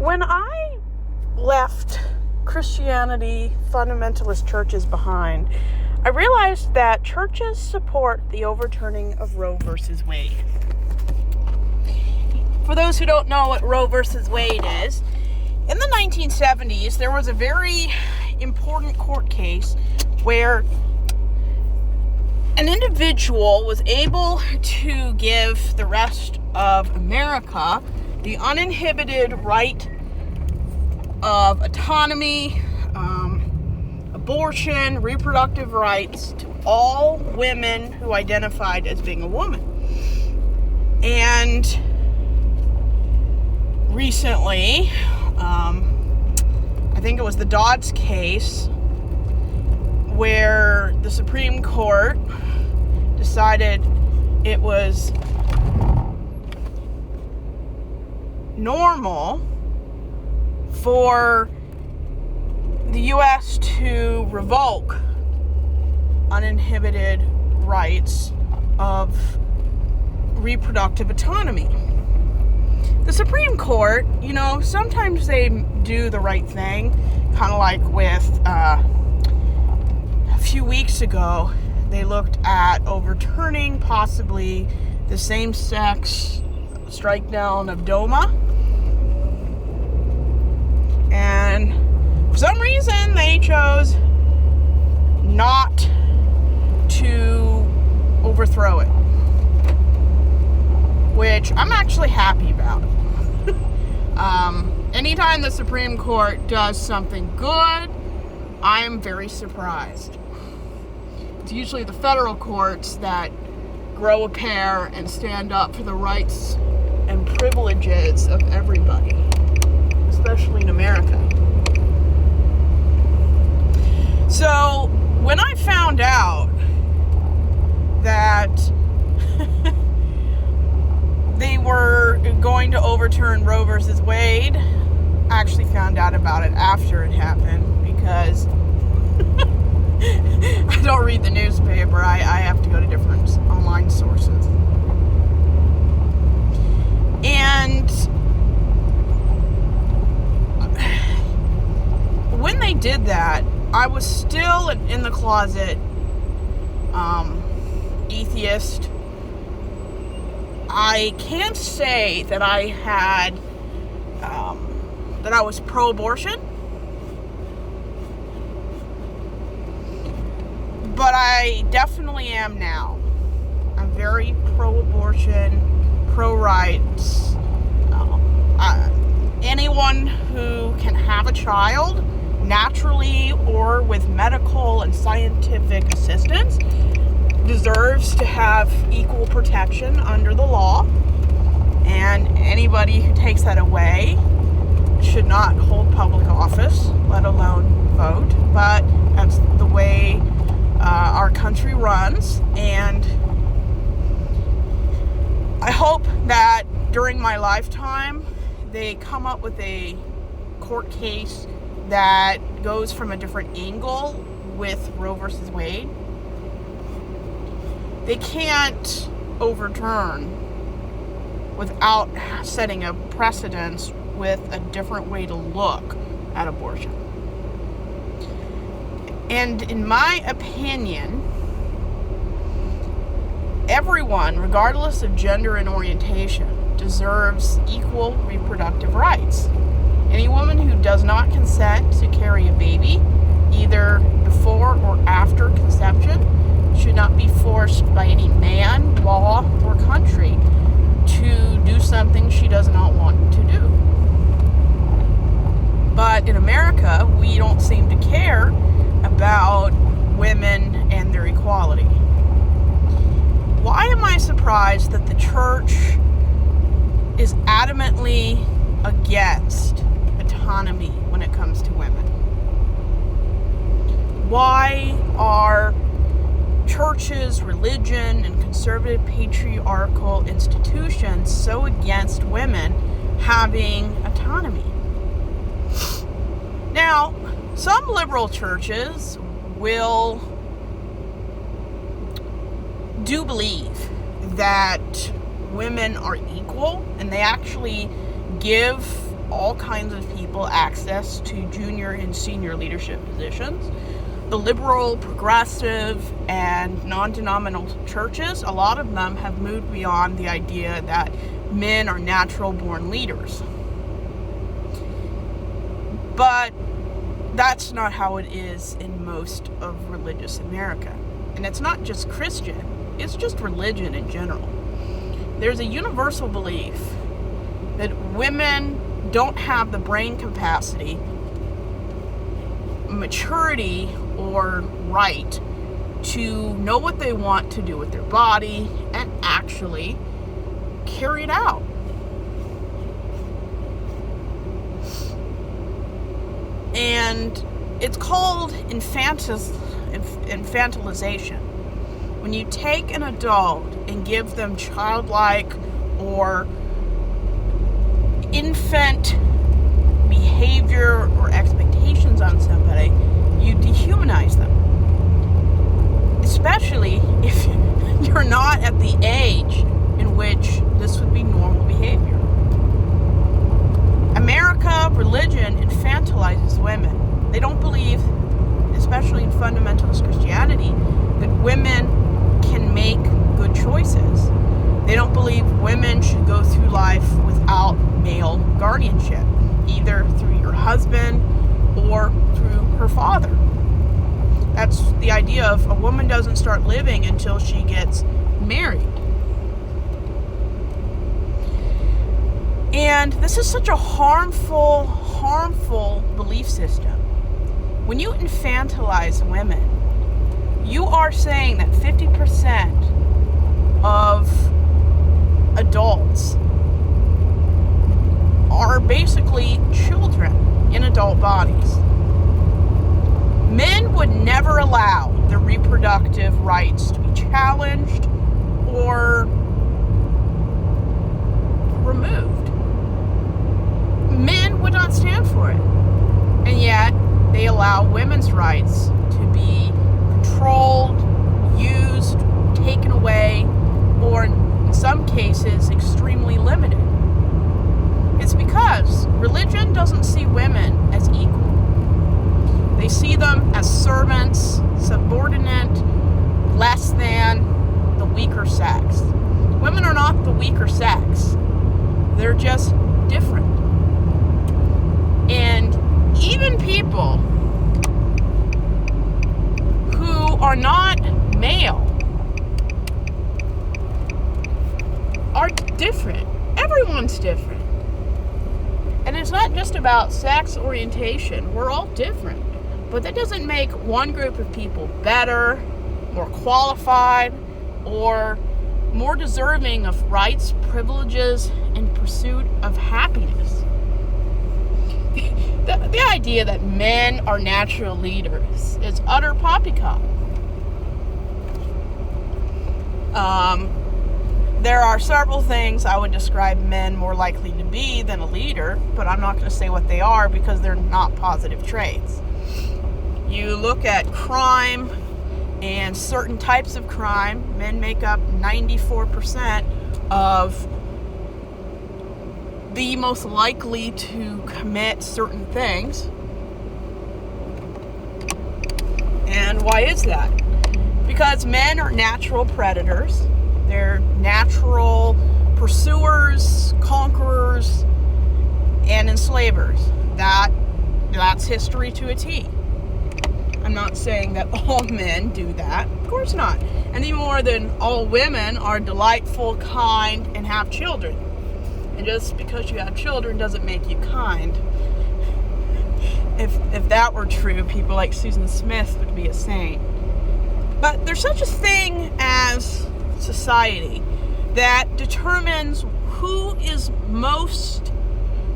When I left Christianity, fundamentalist churches behind, I realized that churches support the overturning of Roe versus Wade. For those who don't know what Roe versus Wade is, in the 1970s, there was a very important court case where an individual was able to give the rest of America the uninhibited right of autonomy, abortion, reproductive rights to all women who identified as being a woman. And recently, I think it was the Dodds case, where the Supreme Court decided it was normal for the U.S. to revoke uninhibited rights of reproductive autonomy. The Supreme Court, sometimes they do the right thing, kind of like with a few weeks ago, they looked at overturning possibly the same-sex strike down of DOMA. And for some reason, they chose not to overthrow it, which I'm actually happy about. Anytime the Supreme Court does something good, I am very surprised. It's usually the federal courts that grow a pair and stand up for the rights and privileges of everybody, especially in America. So, when I found out that they were going to overturn Roe versus Wade, I actually found out about it after it happened, because I don't read the newspaper. I have to go to different online sources. And when they did that, I was still in the closet atheist. I can't say that I had that I was pro-abortion, but I definitely am now. I'm very pro-abortion, pro-rights. Anyone who can have a child naturally or with medical and scientific assistance deserves to have equal protection under the law, and anybody who takes that away should not hold public office, let alone vote. But that's the way our country runs, and I hope that during my lifetime they come up with a court case that goes from a different angle with Roe versus Wade. They can't overturn without setting a precedence with a different way to look at abortion. And in my opinion, everyone, regardless of gender and orientation, deserves equal reproductive rights. Any woman who does not consent to carry a baby, either before or after conception, should not be forced by any man, law, or country to do something she does not want to do. But in America, we don't seem to care about women and their equality. Why am I surprised that the church is adamantly against autonomy when it comes to women? Why are churches, religion, and conservative patriarchal institutions so against women having autonomy? Now, some liberal churches do believe that women are equal, and they actually give all kinds of people access to junior and senior leadership positions. The liberal, progressive, and non-denominational churches, a lot of them have moved beyond the idea that men are natural-born leaders. But that's not how it is in most of religious America. And it's not just Christian, it's just religion in general. There's a universal belief that women don't have the brain capacity, maturity, or right to know what they want to do with their body and actually carry it out. And it's called infantilization. When you take an adult and give them childlike or infant behavior or expectations on somebody, you dehumanize them. Especially if you're not at the age in which this would be normal behavior. America, religion, infantilizes women. They don't believe, especially in fundamentalist Christianity, that women can make good choices. They don't believe women should go through life without male guardianship, either through your husband or through her father. That's the idea of a woman doesn't start living until she gets married. And this is such a harmful belief system. When you infantilize women, you are saying that 50% of adults are basically children in adult bodies. Men would never allow their reproductive rights to be challenged or removed. Men would not stand for it. And yet, they allow women's rights to be controlled, used, taken away, or in some cases, extremely limited. It's because religion doesn't see women as equal. They see them as servants, subordinate, less than the weaker sex. Women are not the weaker sex. They're just different. And even people who are not male are different. Everyone's different. And it's not just about sex orientation. We're all different. But that doesn't make one group of people better, more qualified, or more deserving of rights, privileges, and pursuit of happiness. The idea that men are natural leaders is utter poppycock. There are several things I would describe men more likely to be than a leader, but I'm not going to say what they are because they're not positive traits. You look at crime and certain types of crime, men make up 94% of the most likely to commit certain things. And why is that? Because men are natural predators. They're natural pursuers, conquerors, and enslavers. That's history to a T. I'm not saying that all men do that. Of course not. Any more than all women are delightful, kind, and have children. And just because you have children doesn't make you kind. If that were true, people like Susan Smith would be a saint. But there's such a thing as society that determines who is most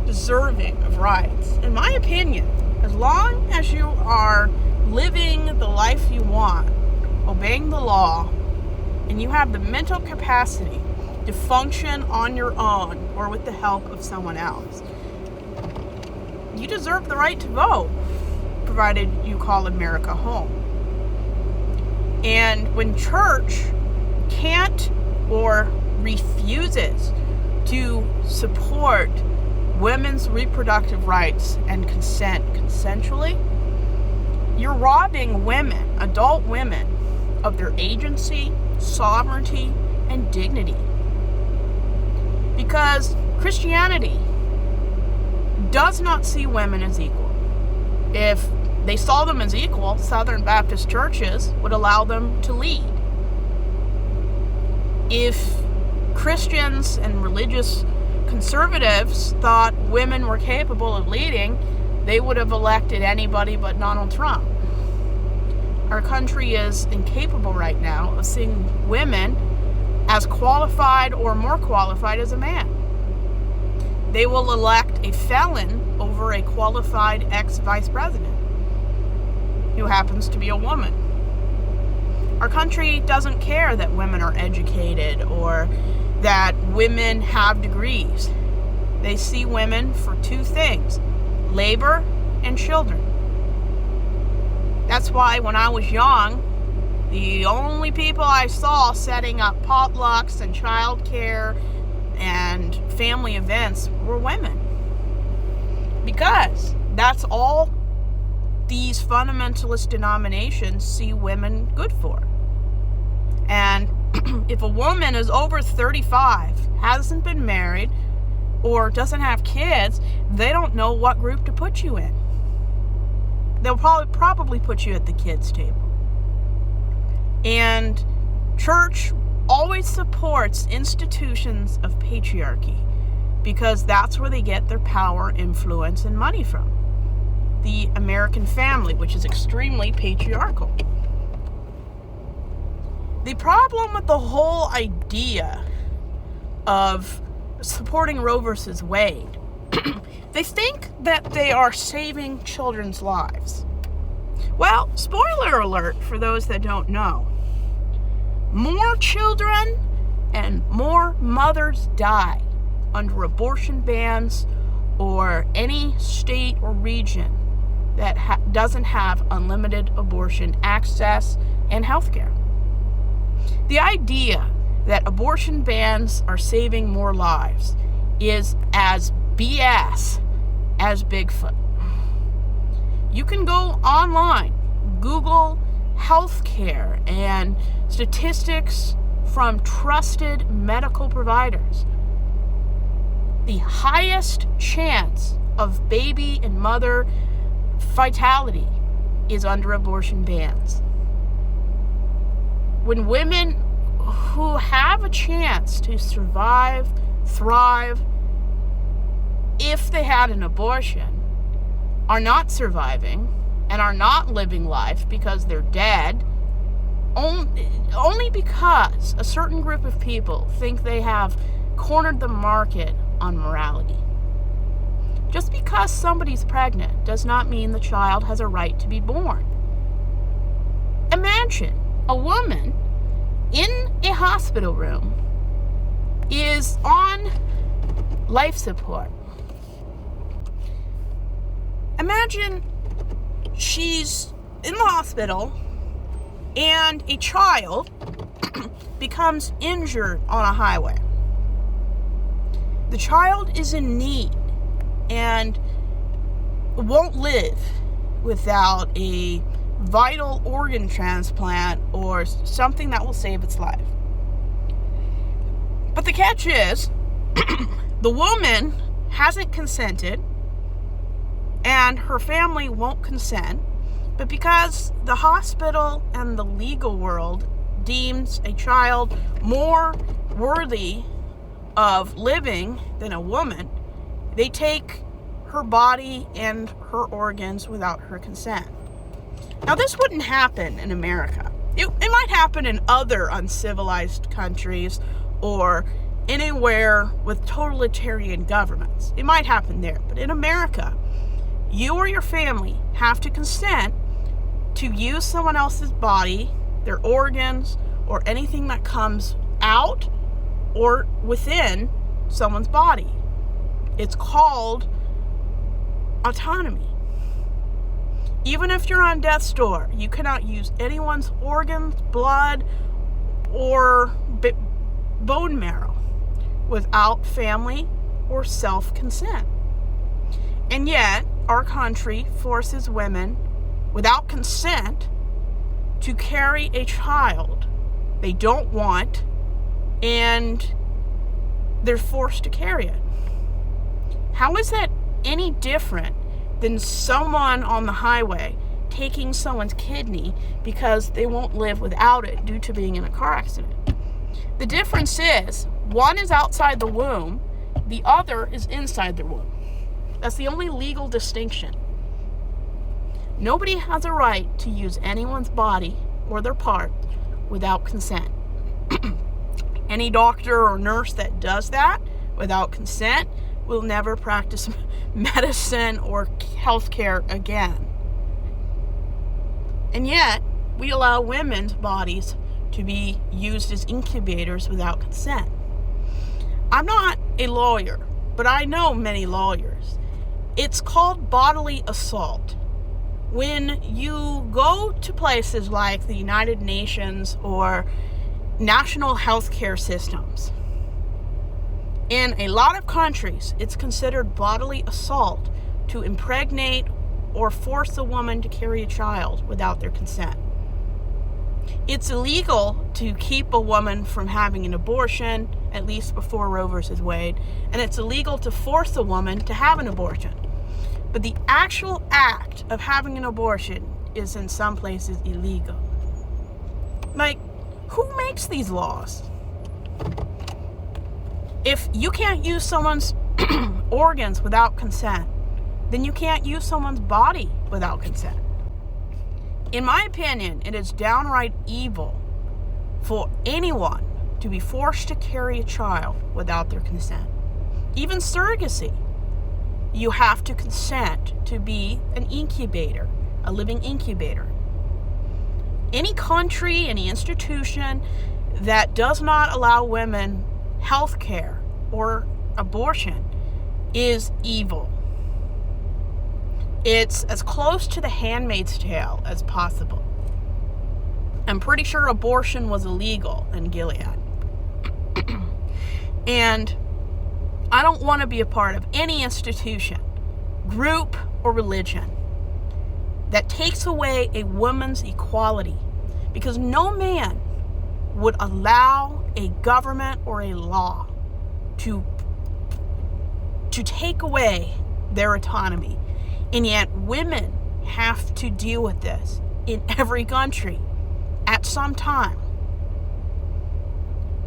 deserving of rights. In my opinion, as long as you are living the life you want, obeying the law, and you have the mental capacity to function on your own or with the help of someone else, you deserve the right to vote, provided you call America home. And when church can't or refuses to support women's reproductive rights and consent consensually, you're robbing women, adult women, of their agency, sovereignty, and dignity. Because Christianity does not see women as equal. If they saw them as equal, Southern Baptist churches would allow them to lead. If Christians and religious conservatives thought women were capable of leading, they would have elected anybody but Donald Trump. Our country is incapable right now of seeing women as qualified or more qualified as a man. They will elect a felon over a qualified ex-vice president who happens to be a woman. Our country doesn't care that women are educated or that women have degrees. They see women for two things: labor and children. That's why when I was young, the only people I saw setting up potlucks and childcare and family events were women. Because that's all these fundamentalist denominations see women good for. And if a woman is over 35, hasn't been married, or doesn't have kids, they don't know what group to put you in. They'll probably put you at the kids' table. And church always supports institutions of patriarchy because that's where they get their power, influence, and money from. The American family, which is extremely patriarchal. The problem with the whole idea of supporting Roe versus Wade, they think that they are saving children's lives. Well, spoiler alert for those that don't know. More children and more mothers die under abortion bans or any state or region that doesn't have unlimited abortion access and health care. The idea that abortion bans are saving more lives is as BS as Bigfoot. You can go online, Google healthcare and statistics from trusted medical providers. The highest chance of baby and mother vitality is under abortion bans. When women who have a chance to survive, thrive, if they had an abortion, are not surviving and are not living life because they're dead, only because a certain group of people think they have cornered the market on morality. Just because somebody's pregnant does not mean the child has a right to be born. Imagine a woman in a hospital room is on life support. Imagine she's in the hospital and a child becomes injured on a highway. The child is in need and won't live without a vital organ transplant or something that will save its life. But the catch is, the woman hasn't consented and her family won't consent, but because the hospital and the legal world deems a child more worthy of living than a woman, they take her body and her organs without her consent. Now, this wouldn't happen in America. It might happen in other uncivilized countries or anywhere with totalitarian governments. It might happen there. But in America, you or your family have to consent to use someone else's body, their organs, or anything that comes out or within someone's body. It's called autonomy. Even if you're on death's door, you cannot use anyone's organs, blood, or bone marrow without family or self-consent. And yet, our country forces women, without consent, to carry a child they don't want, and they're forced to carry it. How is that any different than someone on the highway taking someone's kidney because they won't live without it due to being in a car accident? The difference is, one is outside the womb, the other is inside the womb. That's the only legal distinction. Nobody has a right to use anyone's body or their part without consent. Any doctor or nurse that does that without consent will never practice medicine or healthcare again. And yet, we allow women's bodies to be used as incubators without consent. I'm not a lawyer, but I know many lawyers. It's called bodily assault. When you go to places like the United Nations or national healthcare systems, in a lot of countries, it's considered bodily assault to impregnate or force a woman to carry a child without their consent. It's illegal to keep a woman from having an abortion, at least before Roe versus Wade, and it's illegal to force a woman to have an abortion. But the actual act of having an abortion is in some places illegal. Like, who makes these laws? If you can't use someone's organs without consent, then you can't use someone's body without consent. In my opinion, it is downright evil for anyone to be forced to carry a child without their consent. Even surrogacy, you have to consent to be an incubator, a living incubator. Any country, any institution that does not allow women health care or abortion is evil. It's as close to the Handmaid's Tale as possible. I'm pretty sure abortion was illegal in Gilead. And I don't want to be a part of any institution, group, or religion that takes away a woman's equality, because no man would allow a government or a law to take away their autonomy. And yet women have to deal with this in every country at some time.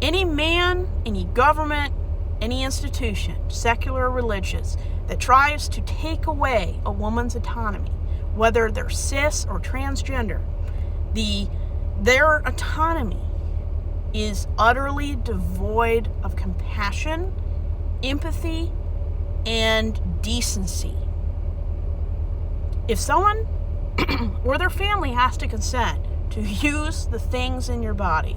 Any man, any government, any institution, secular or religious, that tries to take away a woman's autonomy, whether they're cis or transgender, their autonomy is utterly devoid of compassion, empathy, and decency. If someone or their family has to consent to use the things in your body,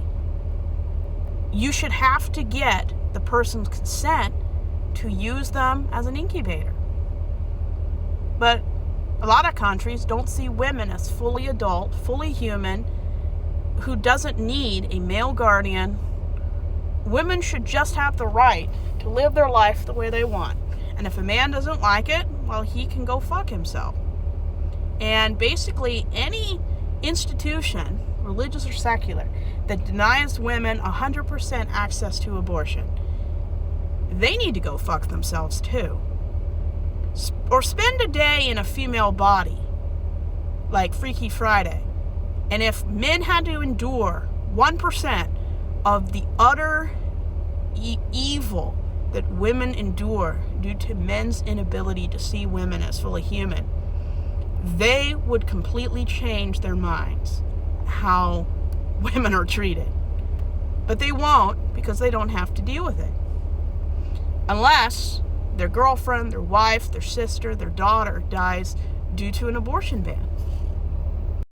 you should have to get the person's consent to use them as an incubator. But a lot of countries don't see women as fully adult, fully human, who doesn't need a male guardian. Women should just have the right to live their life the way they want. And if a man doesn't like it, well, he can go fuck himself. And basically, any institution, religious or secular, that denies women 100% access to abortion, they need to go fuck themselves too. Or spend a day in a female body, like Freaky Friday. And if men had to endure 1% of the utter evil that women endure due to men's inability to see women as fully human, they would completely change their minds how women are treated. But they won't, because they don't have to deal with it. Unless their girlfriend, their wife, their sister, their daughter dies due to an abortion ban.